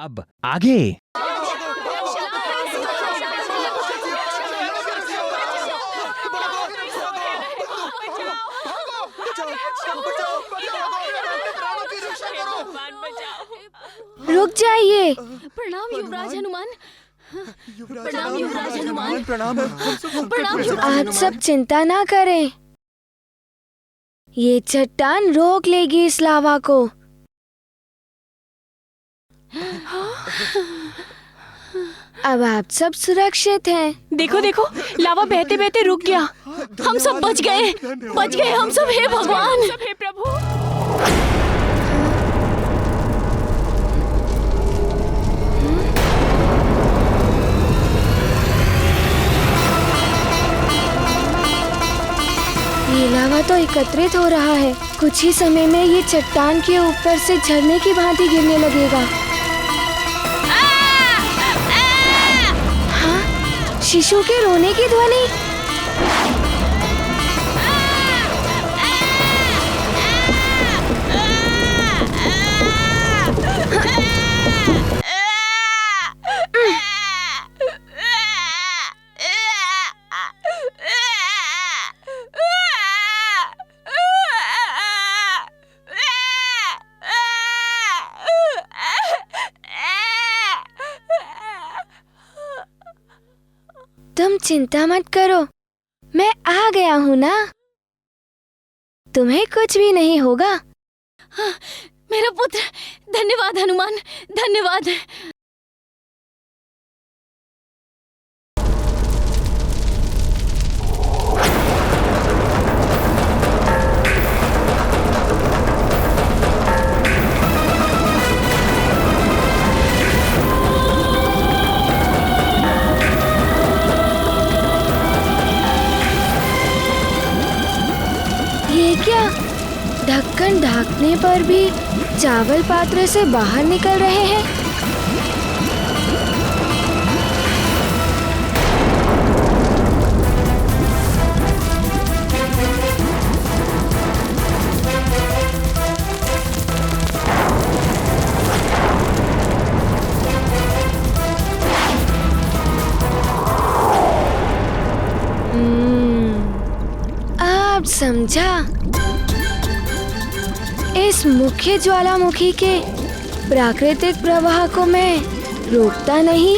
अब आगे। रुक जाइए। प्रणाम युवराज हनुमान। प्रणाम युवराज हनुमान। प्रणाम युवराज। आप सब चिंता ना करें, ये चट्टान रोक लेगी इस लावा को। अब आप सब सुरक्षित हैं। देखो देखो, लावा बहते बहते रुक गया। हम सब बच गए हम सब। हे भगवान, हे प्रभु। ये लावा तो एकत्रित हो रहा है। कुछ ही समय में ये चट्टान के ऊपर से झरने की भांति गिरने लगेगा। हाँ, शिशु के रोने की ध्वनि। तुम चिंता मत करो, मैं आ गया हूँ ना। तुम्हें कुछ भी नहीं होगा। हाँ, मेरा पुत्र। धन्यवाद हनुमान, धन्यवाद। ये क्या? ढक्कन ढकने पर भी चावल पात्र से बाहर निकल रहे हैं। अब समझा। इस मुख्य ज्वालामुखी के प्राकृतिक प्रवाह को मैं रोकता नहीं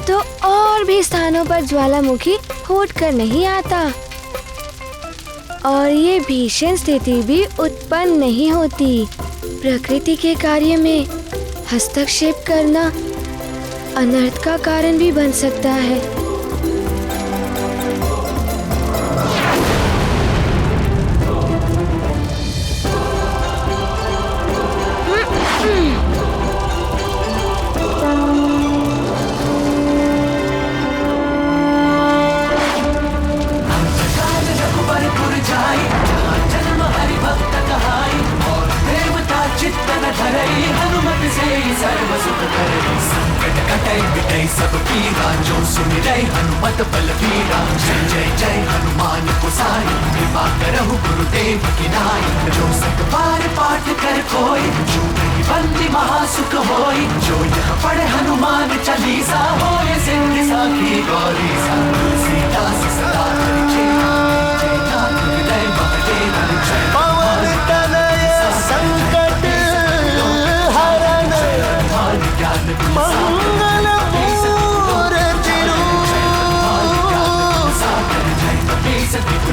तो और भी स्थानों पर ज्वालामुखी फूट कर नहीं आता और ये भीषण स्थिति भी उत्पन्न नहीं होती। प्रकृति के कार्य में हस्तक्षेप करना अनर्थ का कारण भी बन सकता है। सबकी राजो सुमिरै हनुमत बलबीरा। जय जय जय हनुमान गोसाई, कृपा करहु गुरुदेव की नाई। जो सत बार पाठ कर कोई, जो नहीं बंदी महासुख होई। जो यह पढ़े हनुमान चालीसा, होए सिद्धि साखी गौरी सा। तुलसीदास सदा हरि जय नाथ हृदय महादेव जय। पवन तनय संकट हरण, मंगल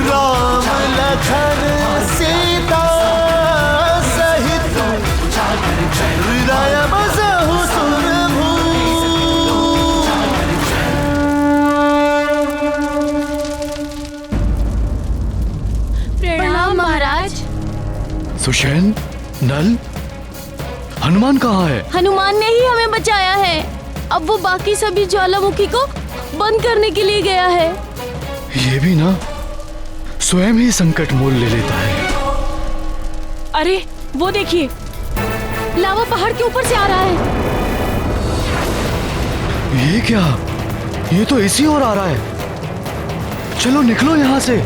राम लखन सीता सहित, हृदय बसहु सुरभु। प्रणाम महाराज। सुषेण, नल, हनुमान कहाँ है? हनुमान ने ही हमें बचाया है। अब वो बाकी सभी ज्वालामुखी को बंद करने के लिए गया है। ये भी ना स्वयं ही संकट मोल ले लेता है। अरे वो देखिए, लावा पहाड़ के ऊपर से आ रहा है। ये क्या? ये तो इसी ओर आ रहा है। चलो निकलो यहाँ से।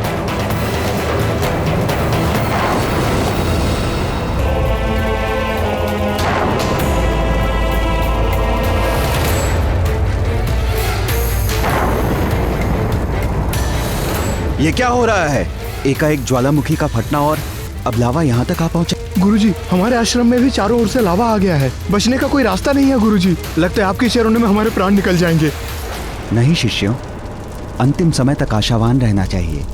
ये क्या हो रहा है? एकाएक ज्वालामुखी का फटना और अब लावा यहाँ तक आ पहुँचा। गुरुजी, हमारे आश्रम में भी चारों ओर से लावा आ गया है। बचने का कोई रास्ता नहीं है गुरुजी। लगता है आपके चरणों में हमारे प्राण निकल जाएंगे। नहीं शिष्यों, अंतिम समय तक आशावान रहना चाहिए।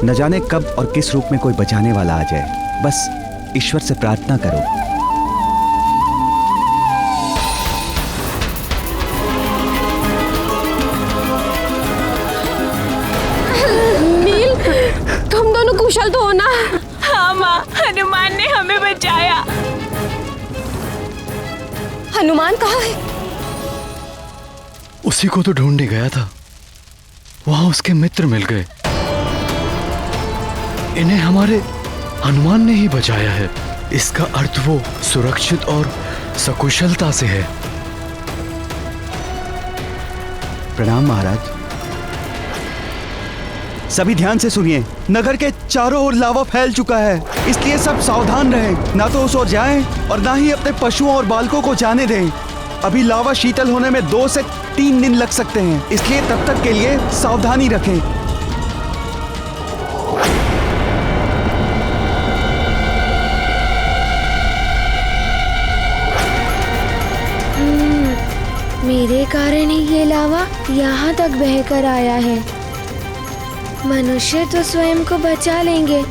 न जाने कब और किस रूप में कोई बचाने वाला आ जाए। बस ईश्वर से प्रार्थना करो। नील, तुम दोनों कुशल तो हो ना? हाँ माँ, हनुमान ने हमें बचाया। हनुमान कहाँ है? उसी को तो ढूंढने गया था। वहां उसके मित्र मिल गए। इन्हें हमारे हनुमान ने ही बचाया है। इसका अर्थ वो सुरक्षित और सकुशलता से है। प्रणाम महाराज। सभी ध्यान से सुनिए। नगर के चारों ओर लावा फैल चुका है, इसलिए सब सावधान रहें। ना तो उस ओर जाएं और ना ही अपने पशुओं और बालकों को जाने दें। अभी लावा शीतल होने में 2 से 3 दिन लग सकते हैं, इसलिए तब तक के लिए सावधानी रखें। मेरे कारण ही ये लावा यहाँ तक बहकर आया है। मनुष्य तो स्वयं को बचा लेंगे,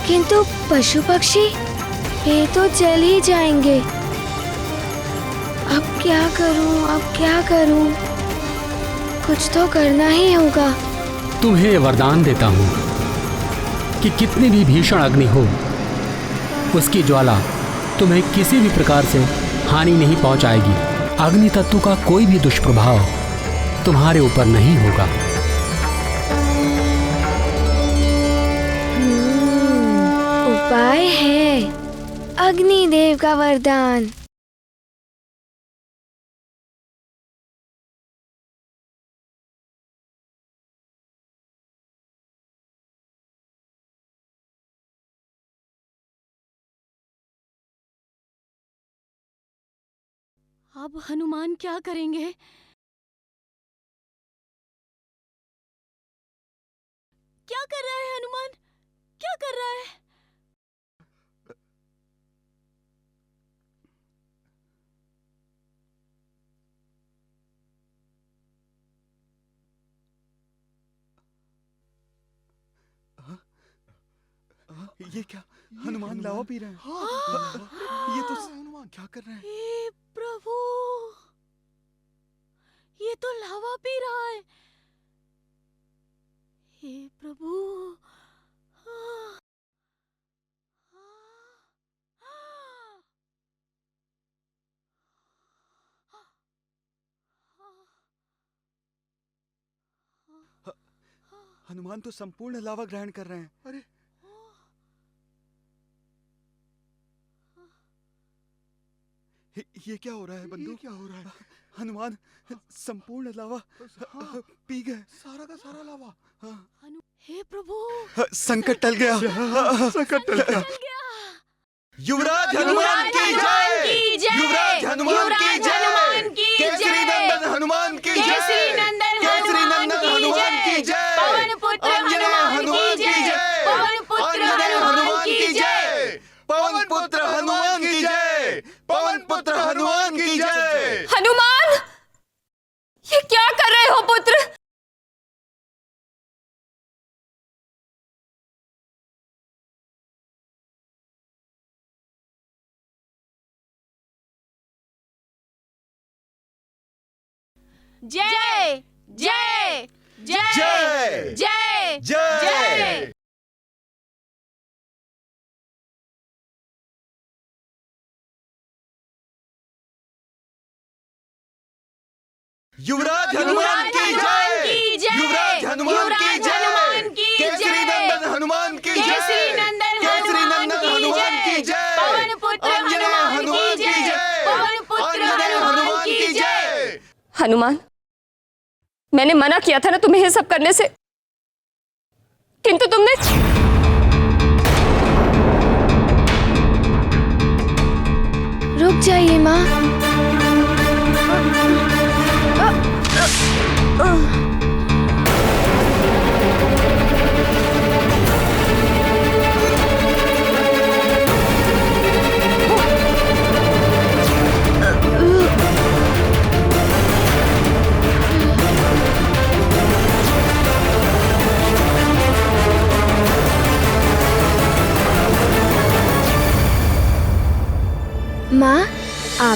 किंतु पशु पक्षी ये तो चल ही जाएंगे। अब क्या करूं? कुछ तो करना ही होगा। तुम्हें वरदान देता हूँ कि कितनी भी भीषण अग्नि हो, उसकी ज्वाला तुम्हें किसी भी प्रकार से हानि नहीं पहुँचाएगी। अग्नि तत्व का कोई भी दुष्प्रभाव तुम्हारे ऊपर नहीं होगा। उपाय है, अग्निदेव का वरदान। अब हनुमान क्या करेंगे? क्या कर रहा है हनुमान? क्या कर रहा है? ये क्या? हनुमान लावा पी रहे हैं। ये तो हनुमान क्या कर रहे हैं? हे प्रभु, ये तो लावा पी रहा है। हे प्रभु, हनुमान तो संपूर्ण लावा ग्रहण कर रहे हैं। अरे ये क्या हो रहा है बंधु? क्या हो रहा है? हनुमान संपूर्ण लावा पी गए। सारा का सारा लावा। हे प्रभु, संकट टल गया। संकट टल गया। युवराज हनुमान की जय! युवराज हनुमान की जय! केसरी नंदन हनुमान की जय! केसरी नंदन हनुमान की जय! अंजनेय हनुमान की जय! अंजनेय हनुमान की जय! पवन पुत्र हनुमान की जय! पवन पुत्र हनुमान की जय! हनुमान, ये क्या कर रहे हो पुत्र? जय जय जय जय जय! युवराज हनुमान की जय! युवराज हनुमान की जय! केसरी नंदन हनुमान की जय! केसरी नंदन हनुमान की जय! अंजनेय हनुमान की जय! अंजनेय हनुमान की जय! हनुमान, मैंने मना किया था ना तुम्हें ये सब करने से, किंतु तुमने रुक जाइए माँ।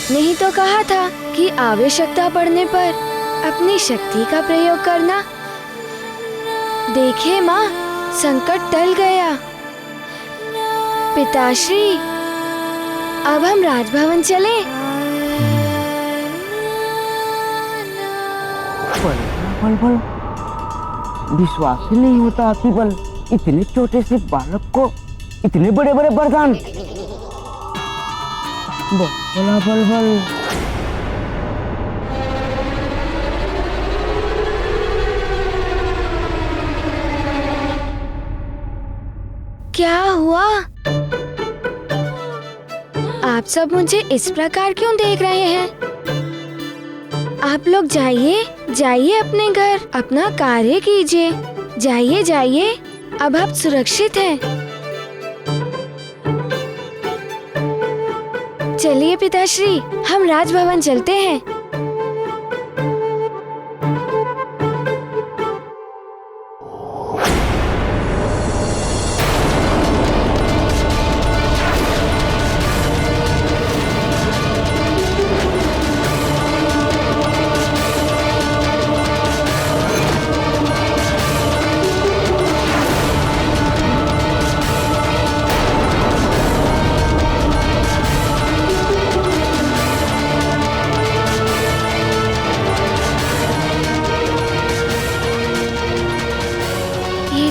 आपने ही तो कहा था कि आवश्यकता पड़ने पर अपनी शक्ति का प्रयोग करना। देखिए माँ, संकट टल गया। पिताश्री, अब हम राजभवन चले। बल विश्वास ही नहीं होता कि बल इतने छोटे से बालक को इतने बड़े बड़े वरदान। बल क्या हुआ? आप सब मुझे इस प्रकार क्यों देख रहे हैं? आप लोग जाइए जाइए अपने घर, अपना कार्य कीजिए। जाइए जाइए, अब आप सुरक्षित हैं। चलिए पिताश्री, हम राजभवन चलते हैं।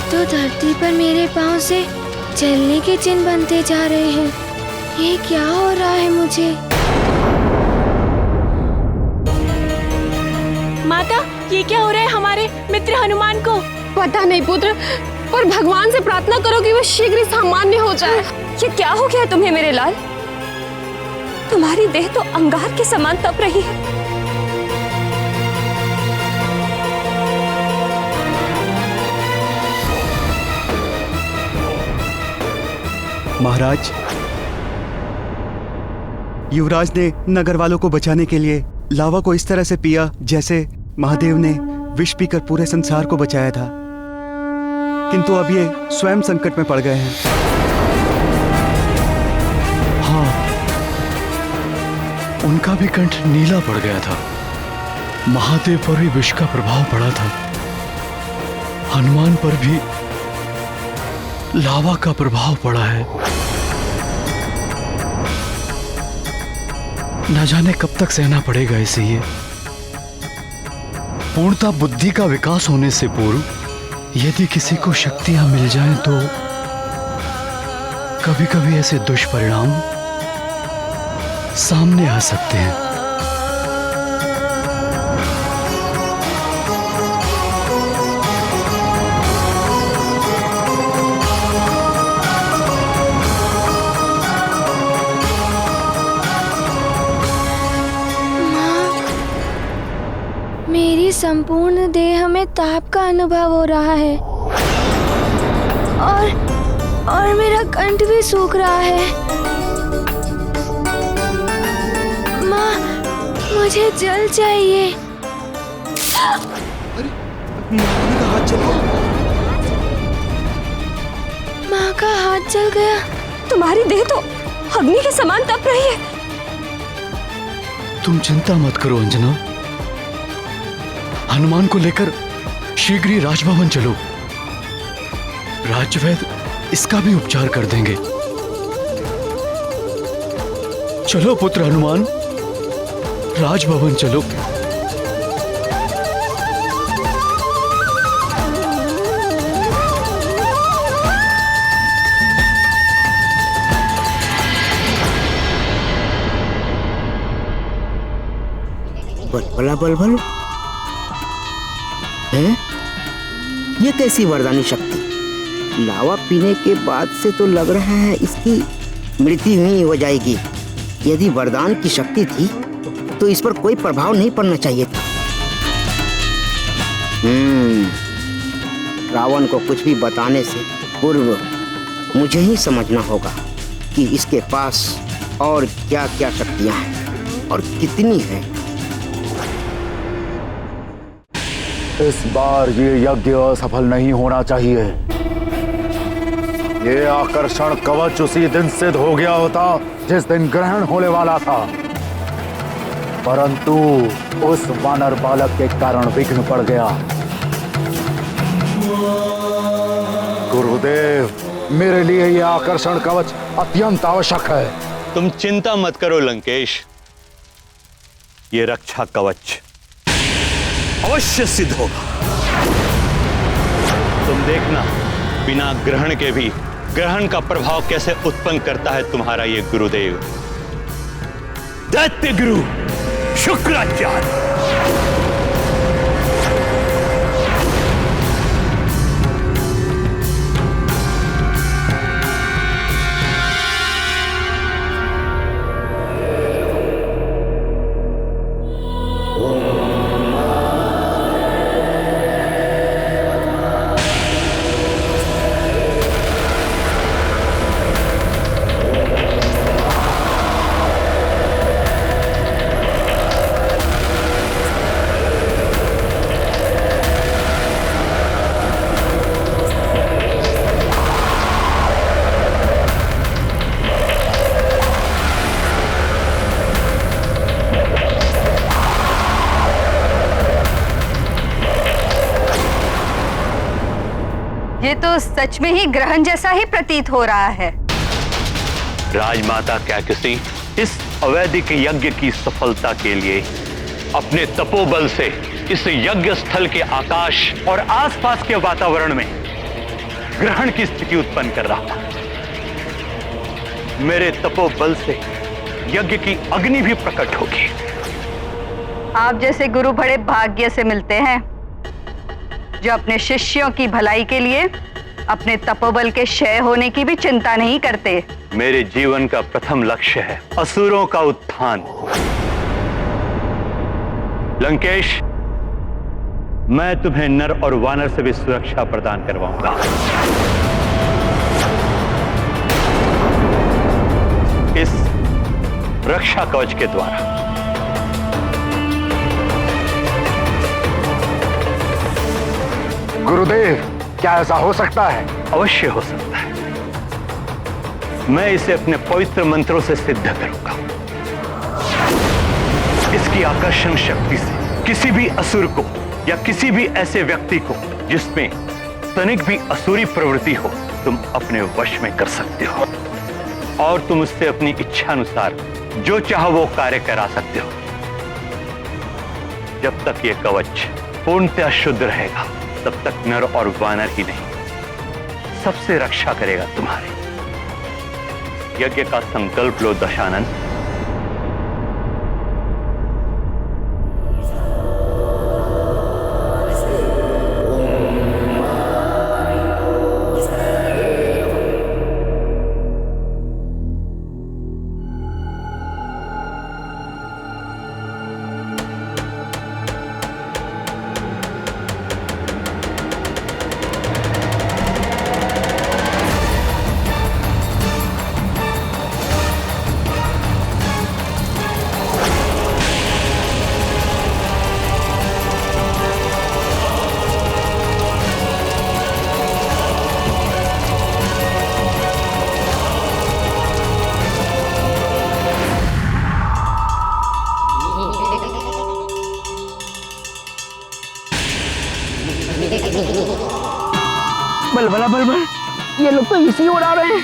तो धरती पर मेरे पाँव से चलने के चिन्ह बनते जा रहे हैं। ये क्या हो रहा है मुझे? माता, ये क्या हो रहा है हमारे मित्र हनुमान को? पता नहीं पुत्र, पर भगवान से प्रार्थना करो कि वो शीघ्र सामान्य हो जाए। ये क्या हो गया तुम्हें मेरे लाल? तुम्हारी देह तो अंगार के समान तप रही है। महाराज, युवराज ने नगर वालों को बचाने के लिए लावा को इस तरह से पिया जैसे महादेव ने विष पीकर पूरे संसार को बचाया था, किंतु अब ये स्वयं संकट में पड़ गए हैं। हाँ, उनका भी कंठ नीला पड़ गया था। महादेव पर भी विष का प्रभाव पड़ा था, हनुमान पर भी लावा का प्रभाव पड़ा है। न जाने कब तक सहना पड़ेगा इसे। ये पूर्णता बुद्धि का विकास होने से पूर्व यदि किसी को शक्तियां मिल जाएं तो कभी कभी ऐसे दुष्परिणाम सामने आ सकते हैं। मेरी संपूर्ण देह में ताप का अनुभव हो रहा है और मेरा कंठ भी सूख रहा है। माँ, मुझे जल चाहिए। माँ का हाथ जल गया। तुम्हारी देह तो अग्नि के समान तप रही है। तुम चिंता मत करो अंजना, हनुमान को लेकर शीघ्र ही राजभवन चलो। राजवैद्य इसका भी उपचार कर देंगे। चलो पुत्र हनुमान, राजभवन चलो। बल है? ये कैसी वरदानी शक्ति? लावा पीने के बाद से तो लग रहा है इसकी मृत्यु ही हो जाएगी। यदि वरदान की शक्ति थी तो इस पर कोई प्रभाव नहीं पड़ना चाहिए था। रावण को कुछ भी बताने से पूर्व मुझे ही समझना होगा कि इसके पास और क्या क्या शक्तियां हैं और कितनी हैं। इस बार ये यज्ञ असफल नहीं होना चाहिए। ये आकर्षण कवच उसी दिन सिद्ध हो गया होता जिस दिन ग्रहण होने वाला था। परंतु उस वानर बालक के कारण विघ्न पड़ गया। गुरुदेव, मेरे लिए यह आकर्षण कवच अत्यंत आवश्यक है। तुम चिंता मत करो लंकेश, ये रक्षा कवच अवश्य सिद्ध होगा। तुम देखना, बिना ग्रहण के भी ग्रहण का प्रभाव कैसे उत्पन्न करता है तुम्हारा ये गुरुदेव, दैत्य गुरु शुक्राचार्य। ये तो सच में ही ग्रहण जैसा ही प्रतीत हो रहा है। राजमाता क्या किसी इस अवैधिक यज्ञ की सफलता के लिए अपने तपोबल से इस यज्ञ स्थल के आकाश और आसपास के वातावरण में ग्रहण की स्थिति उत्पन्न कर रहा था। मेरे तपोबल से यज्ञ की अग्नि भी प्रकट होगी। आप जैसे गुरु बड़े भाग्य से मिलते हैं, जो अपने शिष्यों की भलाई के लिए अपने तपोबल के क्षय होने की भी चिंता नहीं करते। मेरे जीवन का प्रथम लक्ष्य है असुरों का उत्थान। लंकेश, मैं तुम्हें नर और वानर से भी सुरक्षा प्रदान करवाऊंगा। इस रक्षा कवच के द्वारा। गुरुदेव, क्या ऐसा हो सकता है? अवश्य हो सकता है। मैं इसे अपने पवित्र मंत्रों से सिद्ध करूंगा। इसकी आकर्षण शक्ति से किसी भी असुर को या किसी भी ऐसे व्यक्ति को जिसमें तनिक भी असुरी प्रवृत्ति हो, तुम अपने वश में कर सकते हो और तुम उससे अपनी इच्छा अनुसार जो चाहो वो कार्य करा सकते हो। जब तक ये कवच पूर्णतः शुद्ध रहेगा, तब तक नर और वानर ही नहीं, सबसे रक्षा करेगा तुम्हारे। यज्ञ का संकल्प लो दशानन। बलबला बलबल, ये लोग तो इसी उड़ा रहे हैं।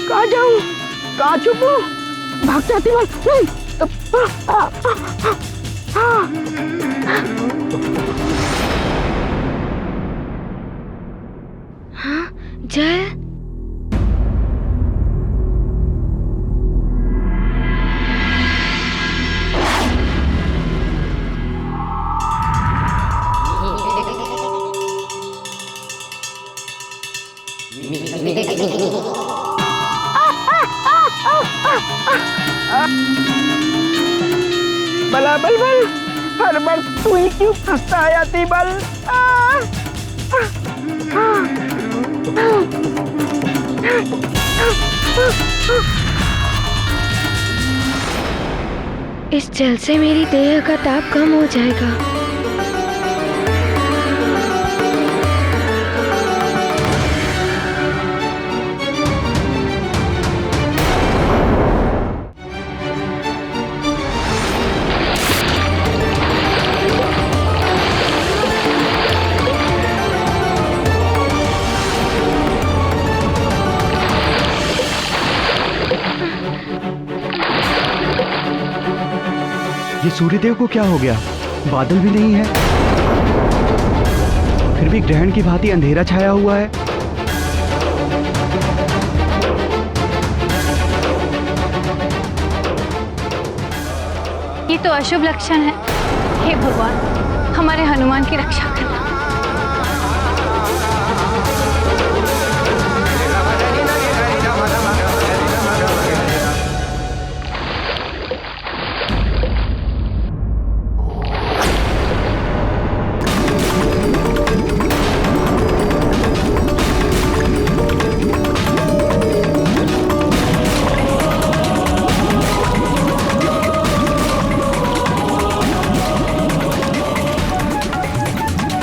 कहाँ जाऊं, कहाँ छुपूं? भाग जाती बल। हाँ, जल। बला बल बल, हर बार तू ही क्यों फंसता है आती बल? इस जल से मेरी देह का ताप कम हो जाएगा। ये सूर्यदेव को क्या हो गया? बादल भी नहीं है, फिर भी ग्रहण की भांति अंधेरा छाया हुआ है। ये तो अशुभ लक्षण है। हे भगवान, हमारे हनुमान की रक्षा करना।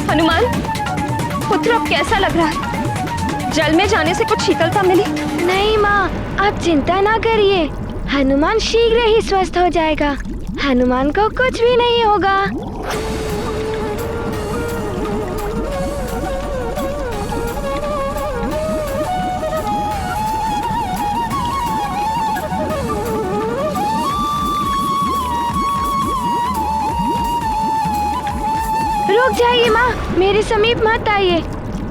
हनुमान, पुत्र अब कैसा लग रहा है? जल में जाने से कुछ शीतलता मिली? नहीं माँ, आप चिंता ना करिए, हनुमान शीघ्र ही स्वस्थ हो जाएगा। हनुमान को कुछ भी नहीं होगा। रुक जाइए माँ, मेरे समीप मत आइए,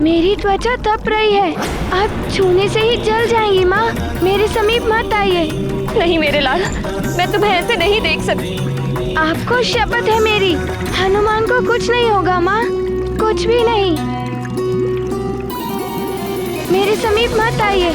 मेरी त्वचा तप रही है, आप छूने से ही जल जाएंगी माँ, मेरे समीप मत आइए। नहीं मेरे लाल, मैं तुम्हें ऐसे नहीं देख सकती। आपको शपथ है मेरी, हनुमान को कुछ नहीं होगा माँ, कुछ भी नहीं। मेरे समीप मत आइए।